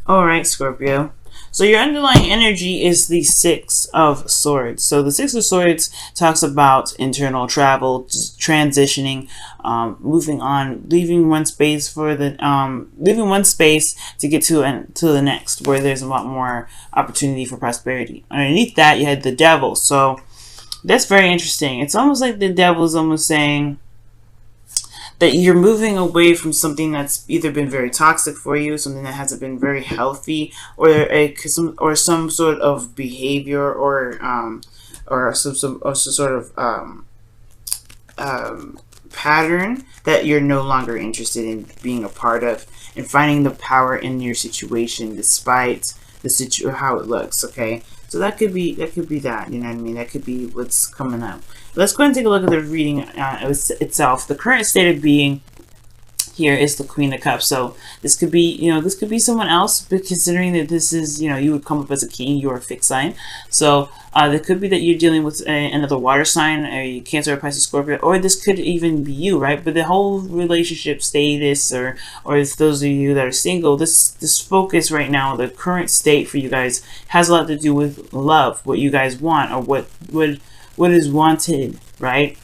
All right, Scorpio. So your underlying energy is the Six of Swords. So the Six of Swords talks about internal travel, transitioning, moving on, leaving one space for leaving one space to get to the next, where there's a lot more opportunity for prosperity. Underneath that, you had the Devil. So that's very interesting. It's almost like the Devil is almost saying that you're moving away from something that's either been very toxic for you, something that hasn't been very healthy, or some sort of behavior or some sort of pattern that you're no longer interested in being a part of, and finding the power in your situation despite how it looks. Okay, so that could be that. You know what I mean? That could be what's coming up. Let's go and take a look at the reading itself. The current state of being here is the Queen of Cups. So this could be, this could be someone else, but considering that this is, you would come up as a king, you're a fixed sign. So there could be that you're dealing with another water sign, a Cancer, or Pisces, Scorpio, or this could even be you, right? But the whole relationship status, or if those of you that are single, this focus right now, the current state for you guys has a lot to do with love, what you guys want, or what is wanted, right?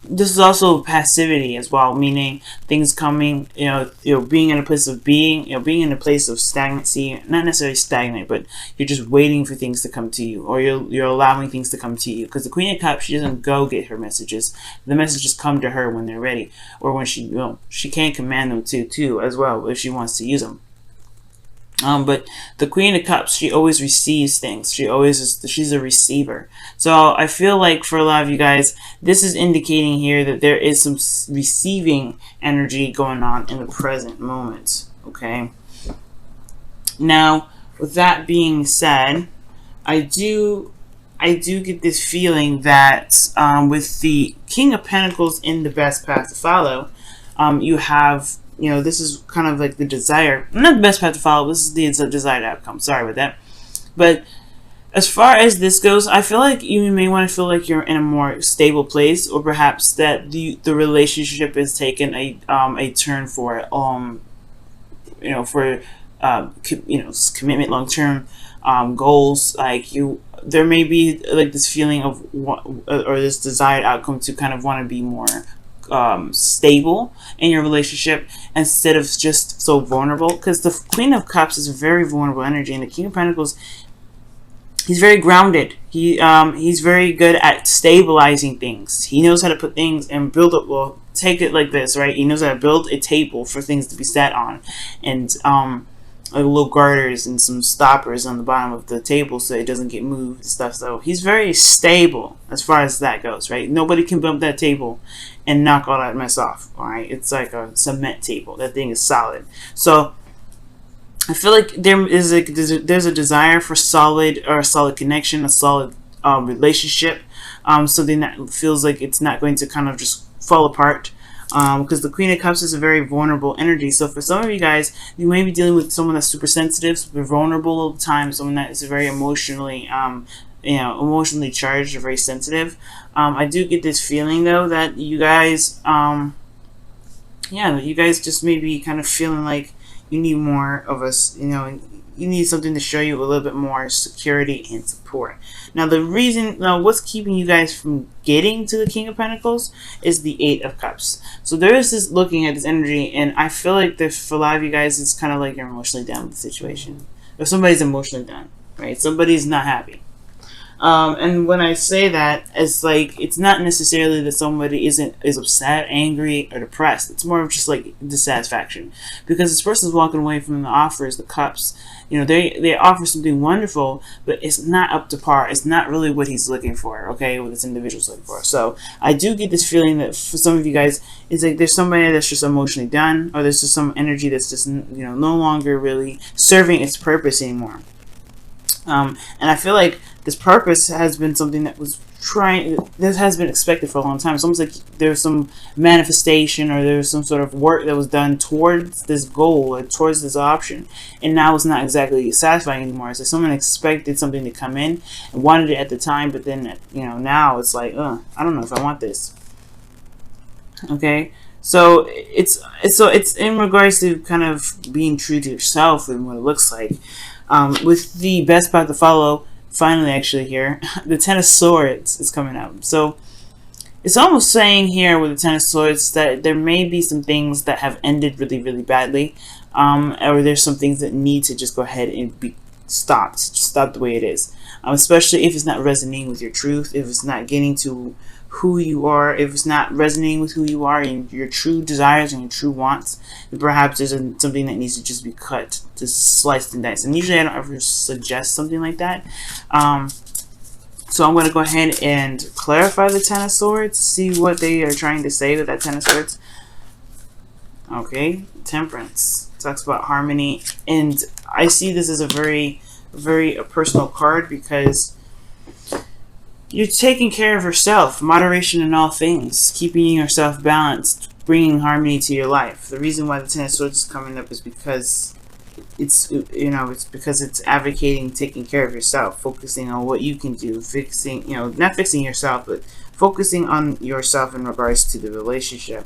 This is also passivity as well, meaning things coming, being in a place of being in a place of stagnancy, not necessarily stagnant, but you're just waiting for things to come to you, or you're allowing things to come to you. Because the Queen of Cups, she doesn't go get her messages. The messages come to her when they're ready, or when she can command them to as well if she wants to use them. But the Queen of Cups, she always receives things. She's a receiver. So I feel like for a lot of you guys, this is indicating here that there is some receiving energy going on in the present moment. Okay. Now, with that being said, I do get this feeling that with the King of Pentacles in the best path to follow, you have, this is kind of like the desire, not the best path to follow, this is the desired outcome. Sorry about that. But as far as this goes, I feel like you may want to feel like you're in a more stable place, or perhaps that the relationship has taken a turn for commitment, long term goals. Like there may be like this feeling of or this desired outcome to kind of want to be more stable in your relationship instead of just so vulnerable, because the Queen of Cups is a very vulnerable energy, and the King of Pentacles, he's very grounded. He's very good at stabilizing things. He knows how to put things and build up. Well, take it like this, right? He knows how to build a table for things to be sat on, and like little garters and some stoppers on the bottom of the table so it doesn't get moved and stuff. So he's very stable as far as that goes, right? Nobody can bump that table and knock all that mess off. All right, it's like a cement table. That thing is solid. So I feel like there's a desire for a solid connection, a solid relationship, something that feels like it's not going to kind of just fall apart. Because the Queen of Cups is a very vulnerable energy. So for some of you guys, you may be dealing with someone that's super sensitive, super vulnerable all the time, someone that is very emotionally, emotionally charged or very sensitive. I do get this feeling though that you guys, you guys just may be kind of feeling like you need more of us, you need something to show you a little bit more security and support. Now, what's keeping you guys from getting to the King of Pentacles is the Eight of Cups. So there is this looking at this energy, and I feel like for a lot of you guys, it's kind of like you're emotionally down with the situation. Or somebody's emotionally down, right? Somebody's not happy. And when I say that, it's like it's not necessarily that somebody is upset, angry, or depressed. It's more of just like dissatisfaction, because this person's walking away from the offers, the cups. They offer something wonderful, but it's not up to par. It's not really what he's looking for. Okay, what this individual's looking for. So I do get this feeling that for some of you guys, it's like there's somebody that's just emotionally done, or there's just some energy that's just no longer really serving its purpose anymore. And I feel like this purpose has been something that has been expected for a long time. It's almost like there's some manifestation, or there's some sort of work that was done towards this goal, or towards this option, and now it's not exactly satisfying anymore. It's like someone expected something to come in and wanted it at the time, but then now it's like, I don't know if I want this. Okay, So it's in regards to kind of being true to yourself and what it looks like. With the best path to follow, finally, actually here, the Ten of Swords is coming up. So it's almost saying here with the Ten of Swords that there may be some things that have ended really, really badly, or there's some things that need to just go ahead and be stopped, stop the way it is. Especially if it's not resonating with your truth, if it's not getting to who you are, if it's not resonating with who you are and your true desires and your true wants, then perhaps there's something that needs to just be cut, just sliced and diced. And usually I don't ever suggest something like that. So I'm going to go ahead and clarify the Ten of Swords, see what they are trying to say with that Ten of Swords. Okay, Temperance talks about harmony, and I see this as a very, very personal card because you're taking care of yourself, moderation in all things, keeping yourself balanced, bringing harmony to your life. The reason why the Ten of Swords is coming up is because it's because it's advocating taking care of yourself, focusing on what you can do, fixing, not fixing yourself, but focusing on yourself in regards to the relationship.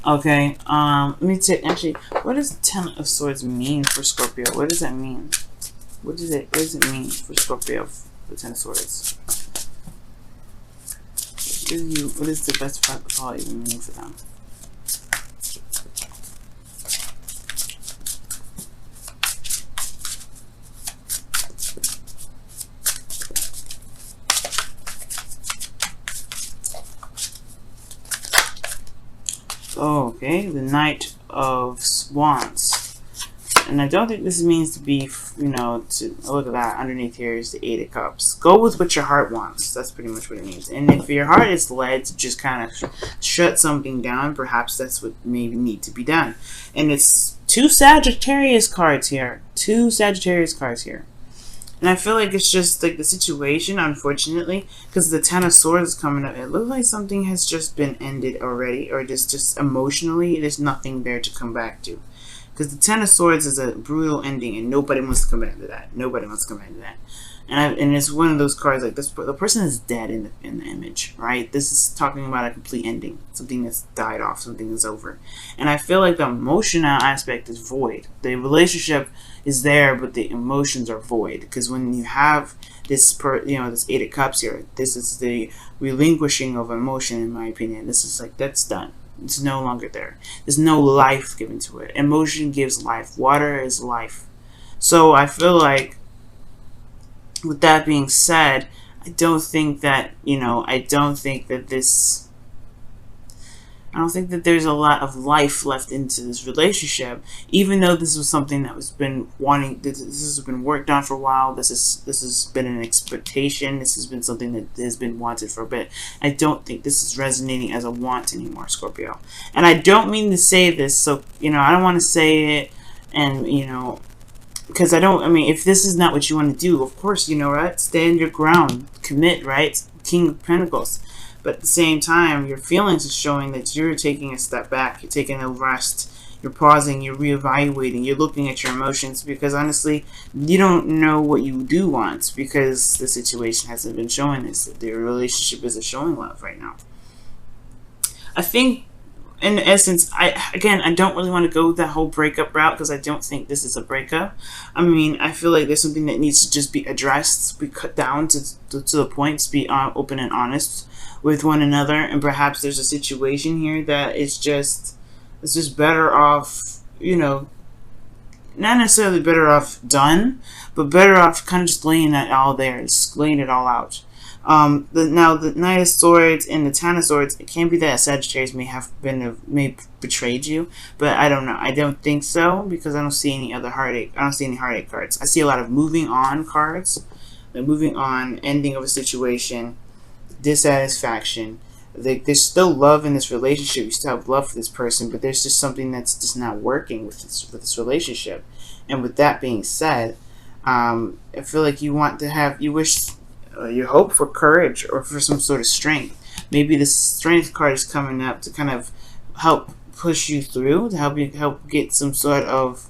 Okay, let me take, actually, what does the Ten of Swords mean for Scorpio? What does that mean? What does it mean for Scorpio, the Ten of Swords? What is the best part of all even mean for them? Oh, okay, the Knight of Wands. And I don't think this means to be, to look at that. Underneath here is the Eight of Cups. Go with what your heart wants. That's pretty much what it means. And if your heart is led to just kind of shut something down, perhaps that's what maybe need to be done. And it's two Sagittarius cards here. Two Sagittarius cards here. And I feel like it's just like the situation, unfortunately, because the Ten of Swords is coming up. It looks like something has just been ended already, or just emotionally, there's nothing there to come back to. Because the Ten of Swords is a brutal ending, and nobody wants to come back to that. Nobody wants to come back to that. And it's one of those cards like this. The person is dead in the image, right? This is talking about a complete ending, something that's died off, something that's over. And I feel like the emotional aspect is void. The relationship is there, but the emotions are void. Because when you have this, this Eight of Cups here, this is the relinquishing of emotion, in my opinion. This is like, that's done. It's no longer there. There's no life given to it. Emotion gives life. Water is life. So I feel like, with that being said, I don't think that there's a lot of life left into this relationship, even though this was something that was been wanting. This has been worked on for a while. This has been an expectation. This has been something that has been wanted for a bit. I don't think this is resonating as a want anymore, Scorpio. And I don't mean to say this, so I don't want to say it, and because if this is not what you want to do, of course, right? Stand your ground, commit, right? King of Pentacles. But at the same time, your feelings are showing that you're taking a step back, you're taking a rest, you're pausing, you're reevaluating, you're looking at your emotions, because honestly, you don't know what you do want, because the situation hasn't been showing this. The relationship isn't showing love right now. I think, in essence, I don't really want to go that whole breakup route, because I don't think this is a breakup. I feel like there's something that needs to just be addressed, be cut down to the point, to be open and honest with one another. And perhaps there's a situation here that it's just better off, not necessarily better off done, but better off kind of just laying that all there, just laying it all out. Now the Knight of Swords and the Ten of Swords, it can be that Sagittarius may betrayed you, but I don't know. I don't think so, because I don't see any other heartache. I don't see any heartache cards. I see a lot of moving on cards, like moving on, ending of a situation, dissatisfaction. There's still love in this relationship. You still have love for this person, but there's just something that's just not working with this relationship. And with that being said, I feel like you hope for courage or for some sort of strength. Maybe the strength card is coming up to kind of help push you through, to help get some sort of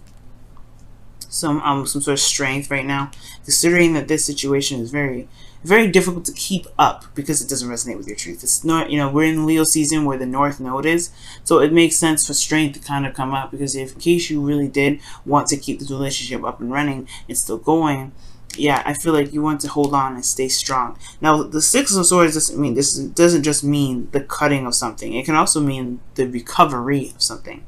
strength right now, considering that this situation is very very difficult to keep up because it doesn't resonate with your truth. It's not, you know, we're in Leo season where the North Node is, so it makes sense for strength to kind of come up, because if in case you really did want to keep this relationship up and running and still going, yeah, I feel like you want to hold on and stay strong. Now, the Six of Swords doesn't mean this. Doesn't just mean the cutting of something. It can also mean the recovery of something.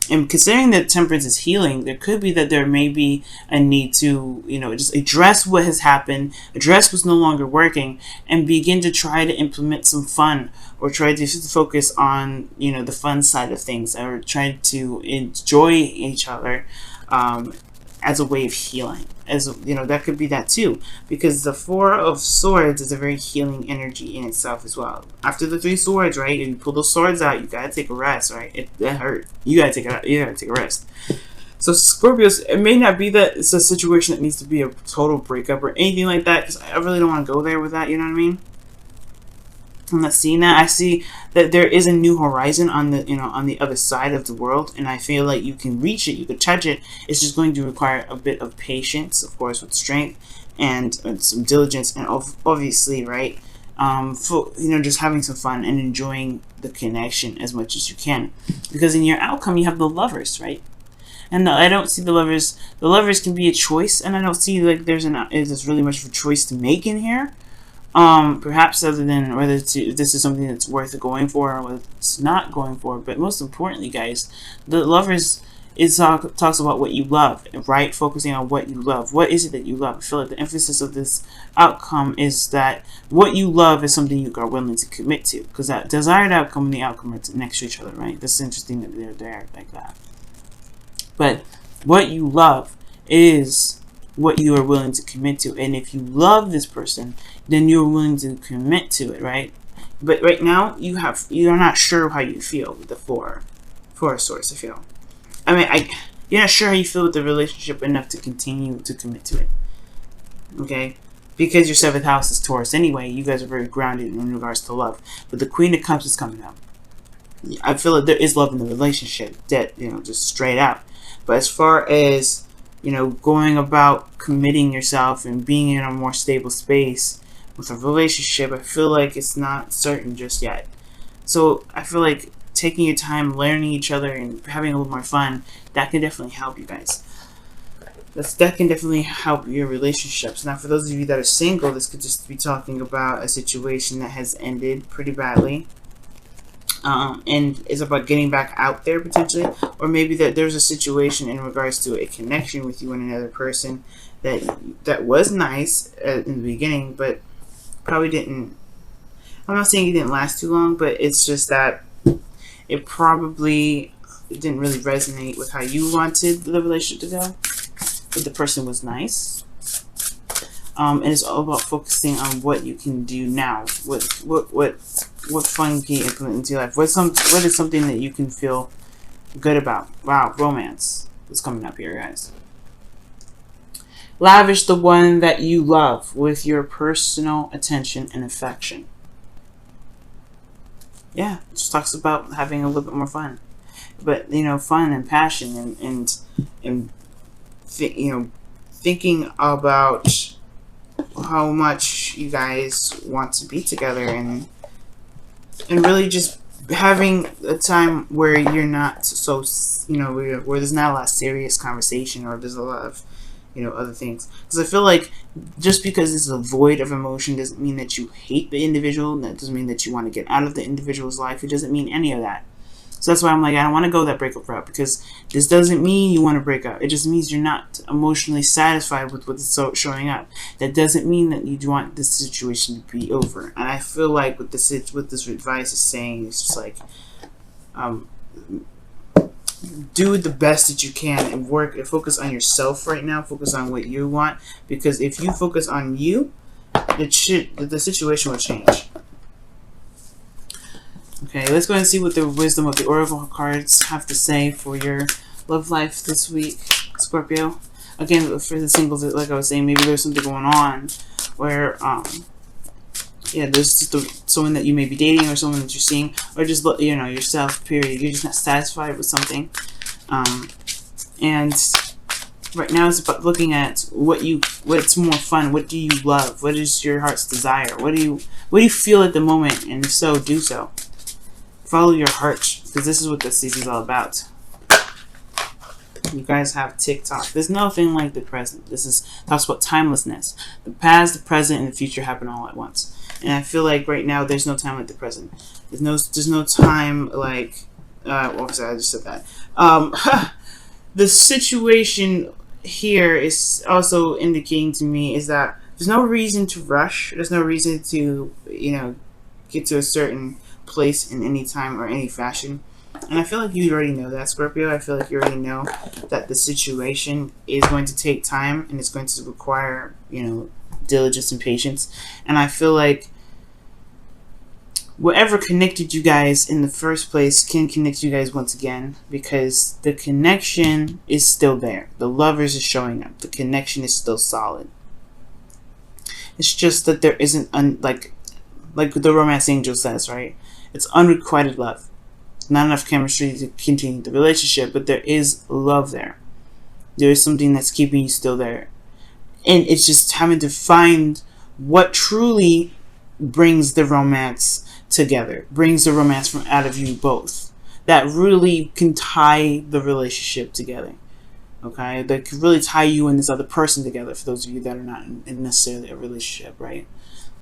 And considering that Temperance is healing, there could be that there may be a need to, you know, just address what has happened, address what's no longer working, and begin to try to implement some fun, or try to focus on, you know, the fun side of things, or try to enjoy each other. As a way of healing, as you know, that could be that too, because the Four of Swords is a very healing energy in itself as well. After the Three Swords, right, if you pull those swords out, you gotta take a rest, right? That hurt. You gotta take a rest. So Scorpios, it may not be that it's a situation that needs to be a total breakup or anything like that, because I really don't want to go there with that. You know what I mean? I'm not seeing that. I see that there is a new horizon on the, you know, on the other side of the world, and I feel like you can reach it, you can touch it. It's just going to require a bit of patience, of course, with strength and some diligence, and obviously, right, you know, just having some fun and enjoying the connection as much as you can, because in your outcome you have the Lovers, right? And I don't see the Lovers. The Lovers can be a choice, and I don't see like there's really much of a choice to make in here. Perhaps other than whether this is something that's worth going for or whether it's not going for. But most importantly, guys, the Lovers talks about what you love, right? Focusing on what you love. What is it that you love? I feel like the emphasis of this outcome is that what you love is something you are willing to commit to, because that desired outcome and the outcome are next to each other, right? That's interesting that they're there like that. But what you love is what you are willing to commit to, and if you love this person, then you're willing to commit to it, right? But right now you're not sure how you feel with the four of Swords. I feel, you're not sure how you feel with the relationship enough to continue to commit to it, okay? Because your 7th house is Taurus anyway. You guys are very grounded in regards to love, but the Queen of Cups is coming up. I feel like there is love in the relationship, that, you know, just straight out. But as far as, you know, going about committing yourself and being in a more stable space with a relationship, I feel like it's not certain just yet. So I feel like taking your time, learning each other, and having a little more fun, that can definitely help you guys. That can definitely help your relationships. Now, for those of you that are single, this could just be talking about a situation that has ended pretty badly. And it's about getting back out there potentially, or maybe that there's a situation in regards to a connection with you and another person that was nice in the beginning, but probably didn't. I'm not saying it didn't last too long, but it's just that it probably didn't really resonate with how you wanted the relationship to go. But the person was nice. And it's all about focusing on what you can do now. What fun can you implement into your life? What is something that you can feel good about? Wow, romance is coming up here, guys. Lavish the one that you love with your personal attention and affection. Yeah, it just talks about having a little bit more fun. But, you know, fun and passion and thinking about how much you guys want to be together, and really just having a time where you're not so, you know, where there's not a lot of serious conversation, or there's a lot of, you know, other things. Because I feel like just because it's a void of emotion doesn't mean that you hate the individual. That doesn't mean that you want to get out of the individual's life. It doesn't mean any of that. So that's why I'm like, I don't want to go that breakup route, because this doesn't mean you want to break up. It just means you're not emotionally satisfied with what's showing up. That doesn't mean that you want this situation to be over. And I feel like what this advice is saying is just like, do the best that you can and work and focus on yourself right now. Focus on what you want, because if you focus on you, the situation will change. Okay, let's go ahead and see what the wisdom of the Oracle cards have to say for your love life this week, Scorpio. Again, for the singles, like I was saying, maybe there's something going on where, there's just someone that you may be dating, or someone that you're seeing, or just, you know, yourself, period. You're just not satisfied with something. And Right now it's about looking at what's more fun. What do you love? What is your heart's desire? What do you feel at the moment? And if so, do so. Follow your heart, because this is what this season's all about. You guys have TikTok. There's nothing like the present. Talks about timelessness. The past, the present, and the future happen all at once. And I feel like right now there's no time like the present. There's no time like sorry, I just said that. The situation here is also indicating to me is that there's no reason to rush. There's no reason to, get to a certain place in any time or any fashion. And I feel like you already know that, Scorpio. I feel like you already know that the situation is going to take time and it's going to require, diligence and patience. And I feel like whatever connected you guys in the first place can connect you guys once again, because the connection is still there. The lovers is showing up. The connection is still solid. It's just that there isn't, like the romance angel says, right? It's unrequited love. Not enough chemistry to continue the relationship, but there is love there. There is something that's keeping you still there. And it's just having to find what truly brings the romance together, brings the romance from out of you both. That really can tie the relationship together. Okay? That can really tie you and this other person together, for those of you that are not in necessarily a relationship, right?